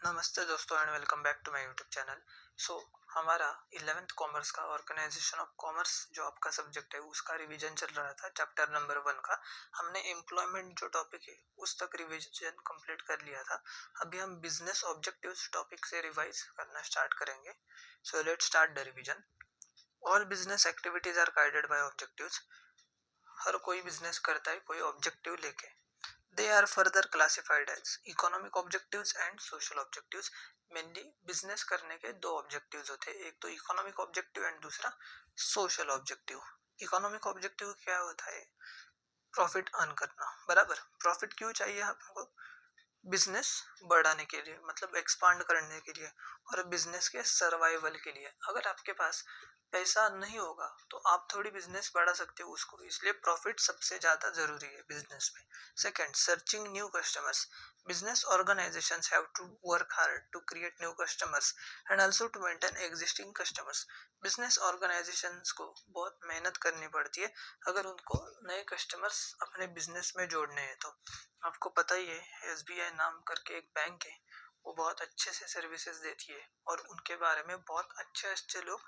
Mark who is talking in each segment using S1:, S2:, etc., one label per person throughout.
S1: नमस्ते दोस्तों and welcome back to my YouTube channel. So हमारा 11th कॉमर्स का ऑर्गेनाइजेशन ऑफ कॉमर्स जो आपका सब्जेक्ट है उसका रिवीजन चल रहा था, चैप्टर नंबर 1 का। हमने एम्प्लॉयमेंट जो टॉपिक है उस तक रिवीजन कंप्लीट कर लिया था। अभी हम बिजनेस ऑब्जेक्टिव्स टॉपिक से रिवाइज करना स्टार्ट करेंगे। So let's start the revision. All business activities are guided by objectives. हर कोई बिजनेस करता है कोई ऑब्जेक्टिव लेके। They are further classified as economic objectives and social objectives. Mainly business करने के दो ऑब्जेक्टिव्स होते हैं, एक तो इकोनॉमिक ऑब्जेक्टिव एंड दूसरा सोशल ऑब्जेक्टिव। इकोनॉमिक ऑब्जेक्टिव क्या होता है? प्रॉफिट अर्न करना, बराबर। प्रॉफिट क्यों चाहिए आपको? बिजनेस बढ़ाने के लिए, मतलब एक्सपांड करने के लिए और बिजनेस के सर्वाइवल के लिए। अगर आपके पास पैसा नहीं होगा तो आप थोड़ी बिजनेस बढ़ा सकते हो उसको, इसलिए प्रॉफिट सबसे ज्यादा जरूरी है बिजनेस में। Second, searching new customers. Business organisations have to work hard to create new customers and also to maintain existing customers. Business organisations को बहुत मेहनत करनी पड़ती है अगर उनको नए कस्टमर्स अपने बिजनेस में जोड़ने हैं तो। आपको पता ही है, एसबीआई नाम करके एक बैंक है, वो बहुत अच्छे से सर्विसेज देती है और उनके बारे में बहुत अच्छे अच्छे लोग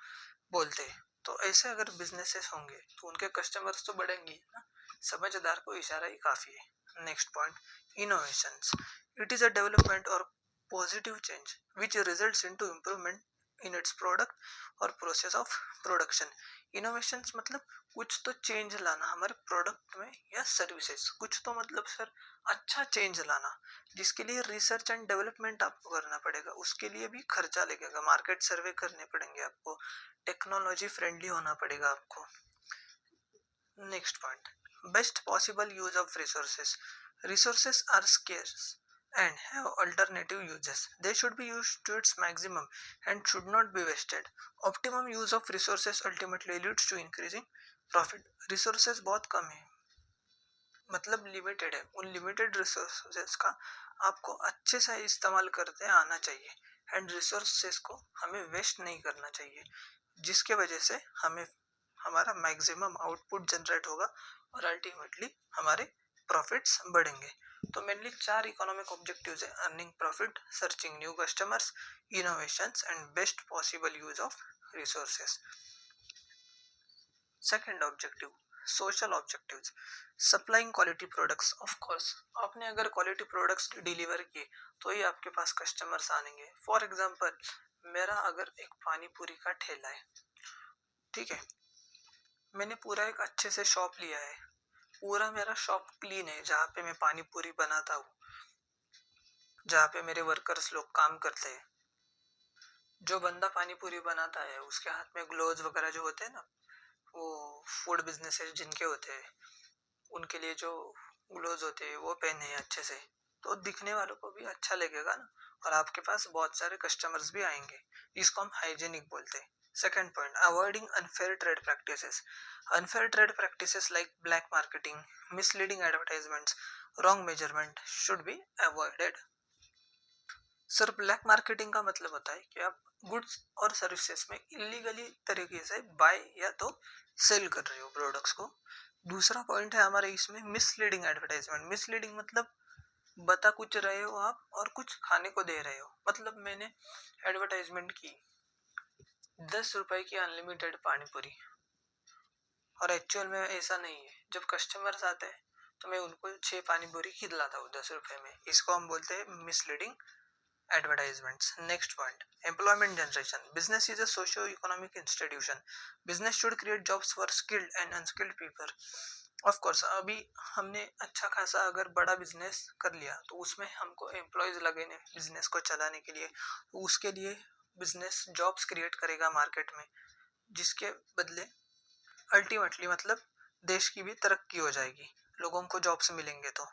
S1: बोलते हैं। तो ऐसे अगर बिजनेसेस होंगे तो उनके कस्टमर्स तो बढ़ेंगे ना। समझदार को इशारा ही काफी है। Next point, innovations. It is a development और positive change which results into improvement in its product और प्रोसेस ऑफ प्रोडक्शन। इनोवेशंस मतलब कुछ तो चेंज लाना हमारे प्रोडक्ट में या सर्विसेज, कुछ तो मतलब सर अच्छा चेंज लाना, जिसके लिए रिसर्च एंड डेवलपमेंट आपको करना पड़ेगा, उसके लिए भी खर्चा लगेगा, मार्केट सर्वे करने पड़ेंगे आपको, टेक्नोलॉजी फ्रेंडली होना पड़ेगा आपको। Next point, best possible use of resources. Resources are scarce and have alternative uses. They should be used to its maximum and should not be wasted. Optimum use of resources ultimately leads to increasing profit. Resources बहुत कम है, मतलब limited है, उन limited resources का आपको अच्छे से इस्तेमाल करते आना चाहिए एंड रिसोर्सेज को हमें वेस्ट नहीं करना चाहिए, जिसके वजह से हमें हमारा मैक्सिमम आउटपुट जनरेट होगा और अल्टीमेटली हमारे प्रॉफिट्स बढ़ेंगे। तो मेनली 4 इकोनॉमिक ऑब्जेक्टिव्स है: earning profit, searching new customers, innovations and best possible use of resources. Second objective, social objectives. Supplying quality products. Of course आपने अगर क्वालिटी प्रोडक्ट्स डिलीवर किए तो ही आपके पास कस्टमर्स आएंगे। फॉर एग्जांपल, मेरा अगर एक पानी पूरी का ठेला है, ठीक है, मैंने पूरा एक अच्छे से शॉप लिया है, पूरा मेरा शॉप क्लीन है, जहाँ पे मैं पानी पूरी बनाता हूँ, जहाँ पे मेरे वर्कर्स लोग काम करते हैं। जो बंदा पानी पूरी बनाता है उसके हाथ में ग्लोव्स वगैरह जो होते हैं ना, वो फूड बिजनेसेस जिनके होते हैं उनके लिए जो ग्लोव्स होते हैं वो पहने हैं अच्छे से, तो दिखने वालों को भी अच्छा लगेगा ना, और आपके पास बहुत सारे कस्टमर्स भी आएंगे। इसको हम हाइजेनिक बोलते हैं। Second point, avoiding unfair trade practices. Unfair trade practices like black marketing, misleading advertisements, wrong measurement should be avoided. Sir black marketing का मतलब होता है कि आप गुड्स और सर्विसेज में इलीगली तरीके से बाय या तो सेल कर रहे हो प्रोडक्ट्स को। दूसरा पॉइंट है हमारे इसमें मिसलीडिंग एडवर्टाइजमेंट। मिसलीडिंग मतलब बता कुछ रहे हो आप और कुछ खाने को दे रहे हो। मतलब मैंने एडवर्टाइजमेंट की 10 रुपए की अनलिमिटेड पानी पूरी, और एक्चुअल में ऐसा नहीं है। जब कस्टमर्स आते हैं तो मैं उनको 6 पानी पूरी खिलाता हूँ 10 रुपए में। इसको हम बोलते हैं misleading advertisements. Next point, employment generation. Business is a socio-economic institution. Business should create jobs for skilled and unskilled people. Of course, अभी हमने अच्छा खासा अगर बड़ा बिजनेस कर लिया तो उसमें हमको एम्प्लॉयज लगे ने बिजनेस को चलाने के लिए, तो उसके लिए बिजनेस जॉब्स क्रिएट करेगा मार्केट में, जिसके बदले अल्टीमेटली मतलब देश की भी तरक्की हो जाएगी, लोगों को जॉब्स मिलेंगे तो।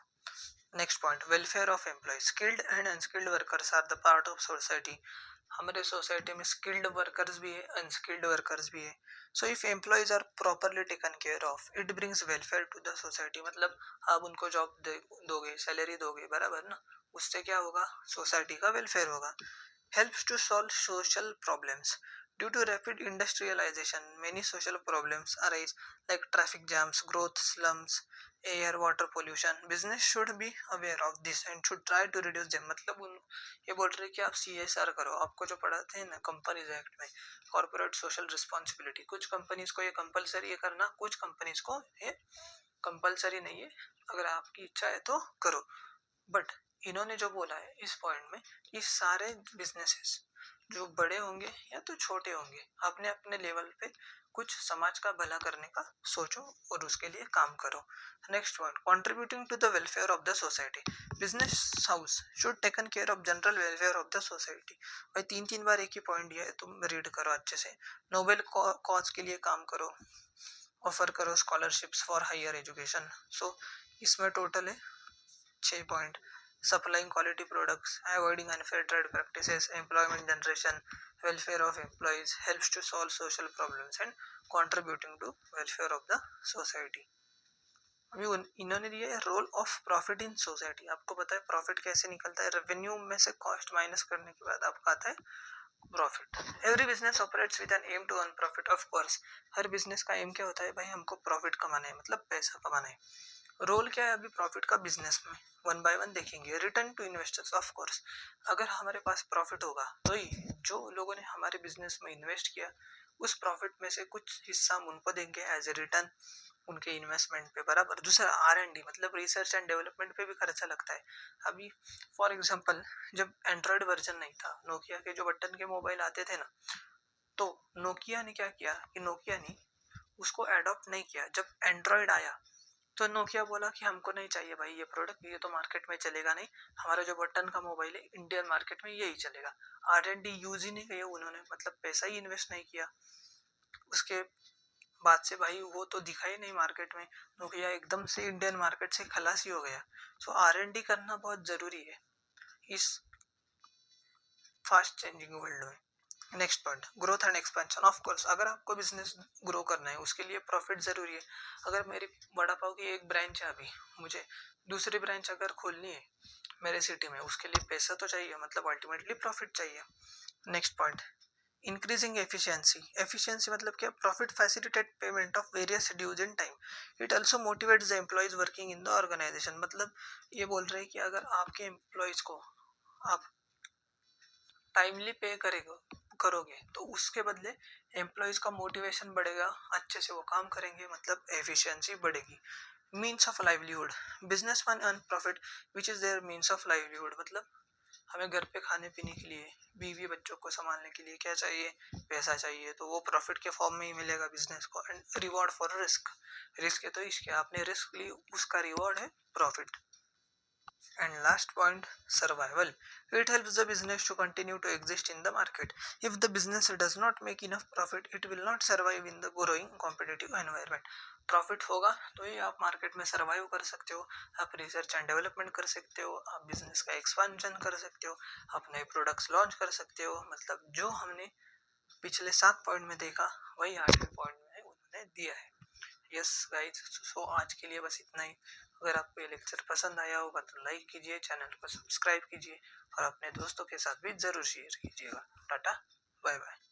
S1: Next point, welfare of employ. Skilled and unskilled workers are the part of society. हमारे सोसाइटी में स्किल्ड वर्कर्स भी है, अनस्किल्ड वर्कर्स भी है। So if employees are properly taken care of, it brings welfare to the society. मतलब आप उनको job दोगे, सैलरी दोगे, बराबर ना, उससे क्या होगा, सोसाइटी का वेलफेयर होगा। Helps to solve social problems. Due to rapid industrialization, many social problems arise like traffic jams, growth slums, air water pollution, business should be aware of this and should try to reduce them. मतलब उन ये बोल रहे हैं कि आप CSR करो। आपको जो पढ़ाते हैं ना कंपनीज एक्ट में, कॉर्पोरेट सोशल रिस्पॉन्सिबिलिटी, कुछ कंपनीज को ये कंपलसरी है करना, कुछ कंपनीज को ये कंपलसरी नहीं है, अगर आपकी इच्छा है तो करो। बट इन्होंने जो बोला है इस पॉइंट में कि सारे बिजनेसेस जो बड़े होंगे या तो छोटे होंगे, अपने अपने लेवल पे कुछ समाज का भला करने का सोचो और उसके लिए काम करो। Next point, contributing to the welfare of the society, business house should taken care of general welfare of the society. भाई 3 बार एक ही पॉइंट दिया है, तुम रीड करो अच्छे से। नोबेल कॉज के लिए काम करो, ऑफर करो scholarships for higher education. So इसमें टोटल है 6 point. Supplying quality products, avoiding unfair trade practices, employment generation, welfare of employees, helps to solve social problems and contributing to welfare of the society. अभी इन्होंने दिया है role of profit in society. आपको पता है profit कैसे निकलता है, रेवेन्यू में से कॉस्ट माइनस करने के बाद आपका आता है profit. Every business operates with an aim to earn profit. Of course हर बिजनेस का एम क्या होता है भाई, हमको प्रॉफिट कमाना है, मतलब पैसा कमाना है। रोल क्या है अभी प्रॉफिट का बिजनेस में, वन बाय वन देखेंगे। Return to investors, of course अगर हमारे पास प्रॉफिट होगा तो ही जो लोगों ने हमारे बिजनेस में इन्वेस्ट किया उस प्रॉफिट में से कुछ हिस्सा हम उनको देंगे एज ए रिटर्न उनके इन्वेस्टमेंट पे बराबर। दूसरा R&D मतलब रिसर्च एंड डेवलपमेंट पे भी खर्चा लगता है। अभी फॉर एग्जांपल जब एंड्रॉयड वर्जन नहीं था, नोकिया के जो बटन के मोबाइल आते थे ना, तो नोकिया ने क्या किया कि नोकिया ने उसको एडॉप्ट नहीं किया। जब एंड्रॉयड आया तो नोकिया बोला कि हमको नहीं चाहिए भाई ये प्रोडक्ट, ये तो मार्केट में चलेगा नहीं, हमारा जो बटन का मोबाइल है इंडियन मार्केट में यही चलेगा। R&D यूज ही नहीं किया उन्होंने, मतलब पैसा ही इन्वेस्ट नहीं किया। उसके बाद से भाई वो तो दिखा ही नहीं मार्केट में, नोकिया एकदम से इंडियन मार्केट से खलास ही हो गया। सो R&D करना बहुत जरूरी है इस फास्ट चेंजिंग वर्ल्ड में। Next point, growth and expansion. Of course अगर आपको बिजनेस ग्रो करना है उसके लिए प्रॉफिट जरूरी है। अगर मेरी वड़ा पाव की एक ब्रांच है अभी, मुझे दूसरी ब्रांच अगर खोलनी है मेरे सिटी में, उसके लिए पैसा तो चाहिए, मतलब अल्टीमेटली प्रॉफिट चाहिए। Next point, increasing efficiency. Efficiency मतलब क्या, profit facilitate payment of various dues in time. It also motivates the employees working in the organisation. मतलब ये बोल रहे हैं कि अगर आपके एम्प्लॉयज को आप टाइमली पे करोगे तो उसके बदले एम्प्लॉयज का मोटिवेशन बढ़ेगा, अच्छे से वो काम करेंगे, मतलब एफिशिएंसी बढ़ेगी। Means of livelihood, businessman earn profit which is their means of livelihood. मतलब हमें घर पे खाने पीने के लिए, बीवी बच्चों को संभालने के लिए क्या चाहिए, पैसा चाहिए, तो वो प्रॉफिट के फॉर्म में ही मिलेगा बिजनेस को। And reward for risk, risk है तो इसके आपने रिस्क ली, उसका रिवॉर्ड है profit. And last point, survival. It helps the business to continue to exist in the market. If the business does not make enough profit, it will not survive in the growing competitive environment. Profit होगा तो ही आप market में survive कर सकते हो, आप research and development कर सकते हो, आप बिजनेस का एक्सपेंशन कर सकते हो, आप नए प्रोडक्ट्स लॉन्च कर सकते हो। मतलब जो हमने पिछले 7 पॉइंट में देखा वही 8वें पॉइंट में उन्होंने दिया है। यस गाइज, सो आज के लिए बस इतना ही। अगर आपको ये लेक्चर पसंद आया होगा तो लाइक कीजिए, चैनल को सब्सक्राइब कीजिए और अपने दोस्तों के साथ भी जरूर शेयर कीजिएगा। Tata, bye bye.